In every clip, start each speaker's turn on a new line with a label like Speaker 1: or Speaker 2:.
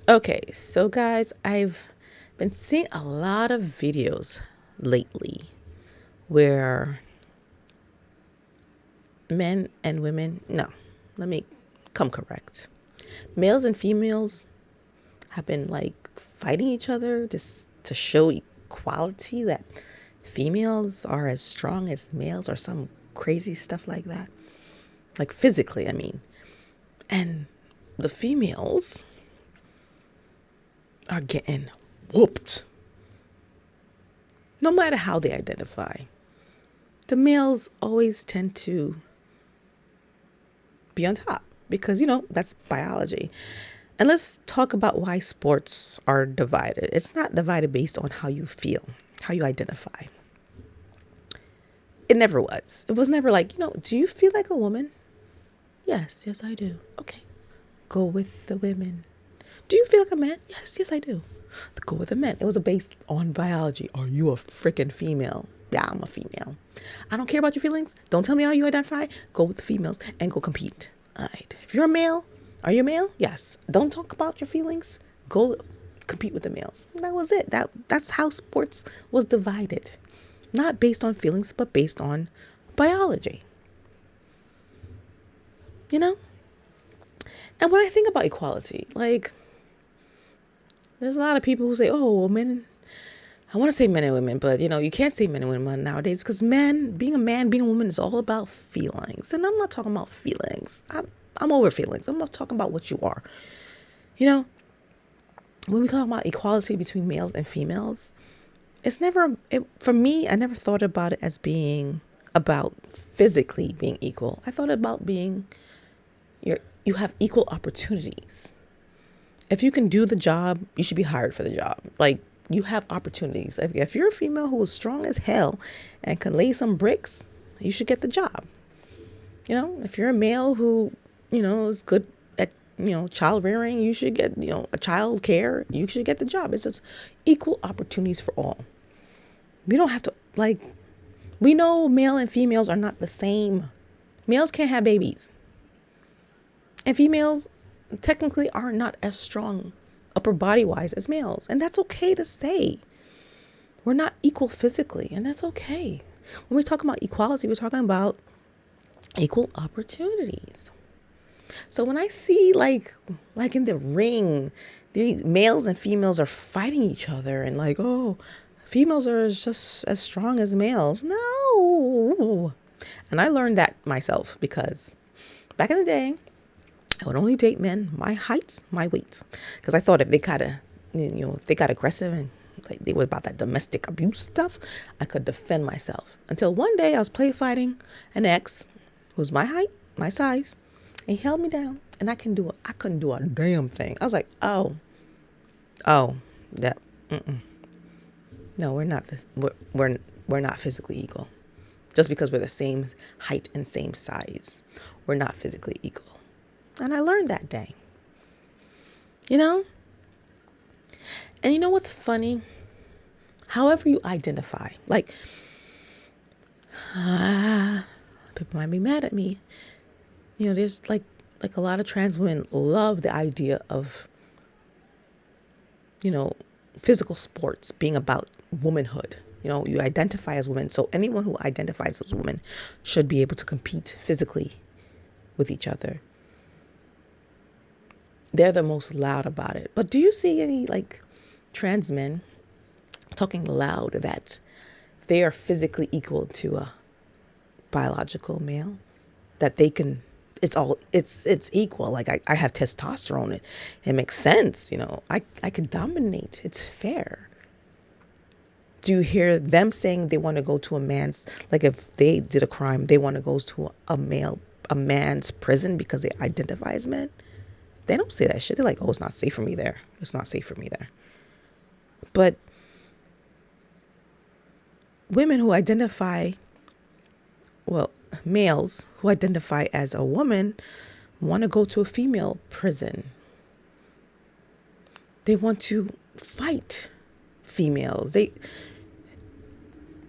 Speaker 1: Okay, so guys, I've been seeing a lot of videos lately where men and women, no, let me come correct. Males and females have been like fighting each other just to show equality that females are as strong as males or some crazy stuff like that. Like physically, I mean. And the females are getting whooped no matter how they identify. The males always tend to be on top because, that's biology. And let's talk about why sports are divided. It's not divided based on how you feel, how you identify. It never was. It was never like, do you feel like a woman? Yes, I do. Okay, go with the women. Do you feel like a man? Yes, I do. Go with the men. It was based on biology. Are you a freaking female? Yeah, I'm a female. I don't care about your feelings. Don't tell me how you identify. Go with the females and go compete. All right. If you're a male, are you a male? Yes. Don't talk about your feelings. Go compete with the males. That was it. That's how sports was divided. Not based on feelings, but based on biology. You know? And when I think about equality, like, there's a lot of people who say, oh, well, men, I want to say men and women, but you can't say men and women nowadays because being a man, being a woman is all about feelings. And I'm not talking about feelings. I'm over feelings. I'm not talking about what you are. You know, when we talk about equality between males and females, for me, I never thought about it as being about physically being equal. I thought about being, you have equal opportunities. If you can do the job, you should be hired for the job. Like, you have opportunities. If you're a female who is strong as hell and can lay some bricks, you should get the job. If you're a male who, is good at, child rearing, you should get, a child care, you should get the job. It's just equal opportunities for all. We don't have to, like, we know male and females are not the same. Males can't have babies. And females technically are not as strong upper body wise as males. And that's okay to say. We're not equal physically, and that's okay. When we talk about equality, we're talking about equal opportunities. So when I see like in the ring, the males and females are fighting each other and like, oh, females are just as strong as males. No. And I learned that myself because back in the day, I would only date men my height, my weight. Because I thought if they if they got aggressive and like they were about that domestic abuse stuff, I could defend myself. Until one day I was play fighting an ex who's my height, my size, and he held me down and I couldn't do a damn thing. I was like, oh, that, no, we're not this, we're not physically equal. Just because we're the same height and same size, we're not physically equal. And I learned that day. And you know what's funny? However you identify, like, people might be mad at me. There's like a lot of trans women love the idea of, physical sports being about womanhood. You identify as women. So anyone who identifies as a woman should be able to compete physically with each other. They're the most loud about it. But do you see any like trans men talking loud that they are physically equal to a biological male? That they can, it's equal. Like I have testosterone. It makes sense. I can dominate. It's fair. Do you hear them saying they want to go to a man's, like if they did a crime, they want to go to a man's prison because they identify as men? They don't say that shit. They're like, oh, it's not safe for me there. It's not safe for me there. But women who identify, well, males who identify as a woman want to go to a female prison. They want to fight females.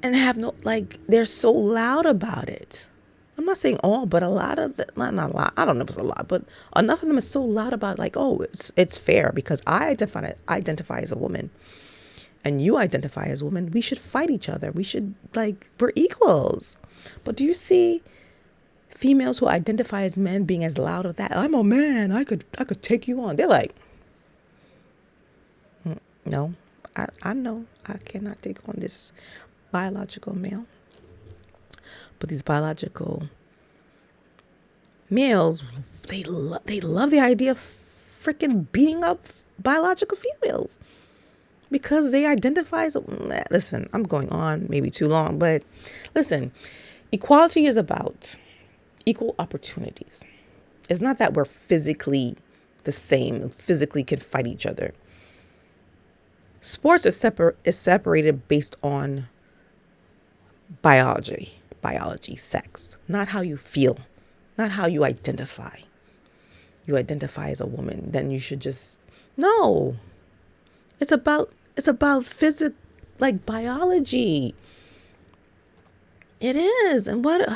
Speaker 1: And have no, like, they're so loud about it. I'm not saying all, but a lot of the, not a lot. I don't know if it's a lot, but enough of them is so loud about like, oh, it's fair because I identify as a woman, and you identify as a woman. We should fight each other. We should like we're equals. But do you see females who identify as men being as loud of that? I'm a man. I could take you on. They're like, no, I know I cannot take on this biological male. But these biological males, they love the idea of freaking beating up biological females because they identify as listen, I'm going on maybe too long, but listen, equality is about equal opportunities. It's not that we're physically the same, physically can fight each other. Sports is separated based on biology, sex, not how you feel, not how you identify. You identify as a woman, then you should just no. It's about physics, like biology. It is, and what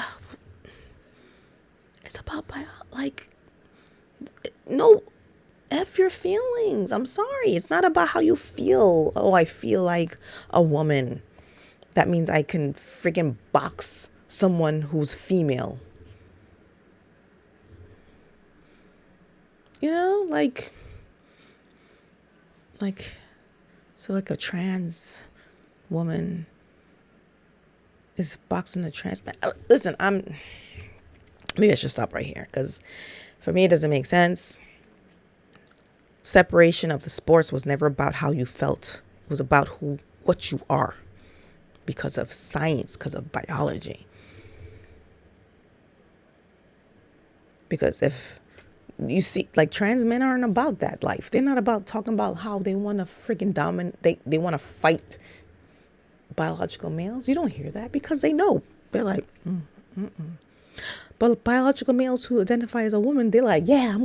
Speaker 1: it's about like no. F your feelings. I'm sorry. It's not about how you feel. Oh, I feel like a woman. That means I can freaking box someone who's female. You know, so like a trans woman is boxing a trans man. Listen, maybe I should stop right here because for me, it doesn't make sense. Separation of the sports was never about how you felt. It was about what you are because of science, because of biology. Because if you see, like trans men aren't about that life. They're not about talking about how they want to freaking dominate. They want to fight biological males. You don't hear that because they know. They're like, But biological males who identify as a woman, they're like, yeah,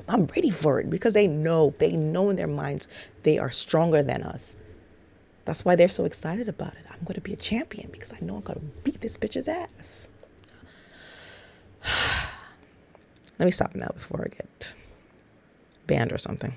Speaker 1: I'm ready for it because they know in their minds they are stronger than us. That's why they're so excited about it. I'm going to be a champion because I know I'm going to beat this bitch's ass. Let me stop now before I get banned or something.